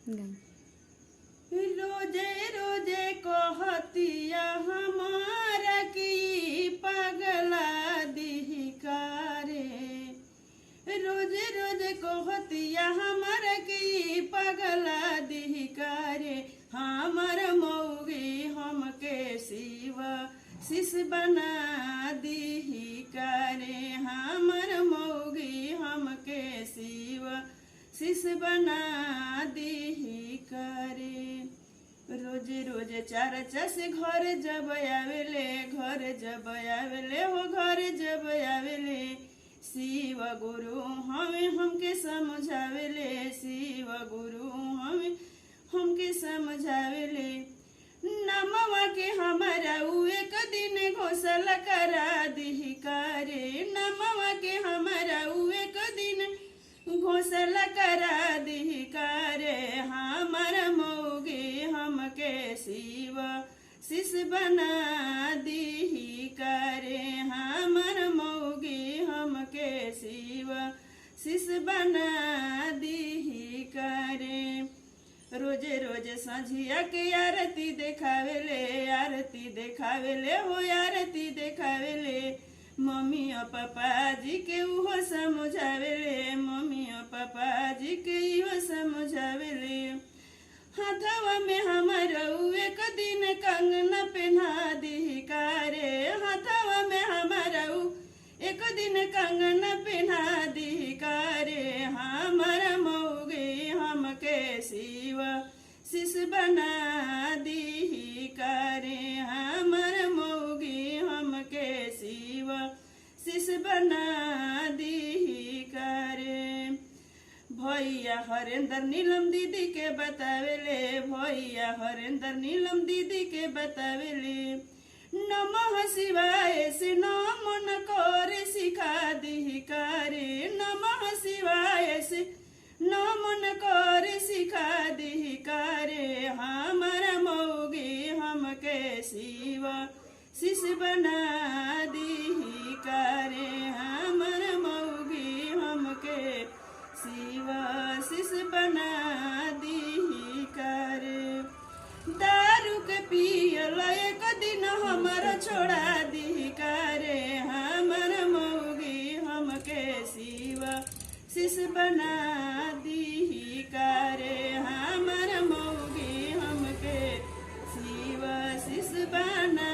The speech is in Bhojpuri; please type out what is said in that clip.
रोजे रोजे कहतिया हमारा की पगला दिहकारे, रोजे रोजे कहतिया हमारा की पगला दिहकारे। हमर मौगी हमके शिव शिष बना दिहकारे, हमर मौगी हमके शिव शिष बना दिहकारे। रोज रोज चार से घर जब आवेले, घर जब आवेले हो घर जब आवेले, शिव गुरु हमें हमके समझावेले, शिव गुरु हमें हमके समझावेले। नमवा के हमारा उ एक दिन घोषला करा दिहकारे, नमवा के हमारा उ एक दिन घोषला करा दिहकारे। हमार मौगी हमके शिव शिष बना दिहकारे, हमार मौगी हमके शिव शिष बना दिहकारे। रोजे रोजे संझिया के आरती देखावेले, आरती देखावेले हो आरती देखावेले। मम्मी और पापा जी के उहो समझावेले, मम्मी और पापा जी के इहो समझावेले। हाथवा में हमारा एक दिन कंगना पहना दिहकारे, हाथवा में हमारा एक दिन कंगना पहना दिहकारे। हमारा मौगी हमके शिव शिष बना दिहकारे, हमार मौगी हमके शिव शिष बना दिहकारे। भैया हरेंद्र नीलम दीदी के बतावेले, भैया हरेंद्र नीलम दीदी के बतावेले। नमः शिवाय से नाम न करे सिखा दिहकारे, नमः शिवाय से नाम न करे सिखा दिहकारे। हमारा मौगी हमके शिव शिष बना दिहकारे, हमारा मौगी हमके शिव शिष बना दिहकारे। दारू के पियल एक दिन हमारा छोड़ा दिहकारे, हमारा मौगी हमके शिव शिष बना दिहकारे, हमारा मौगी हमके शिव शिष बना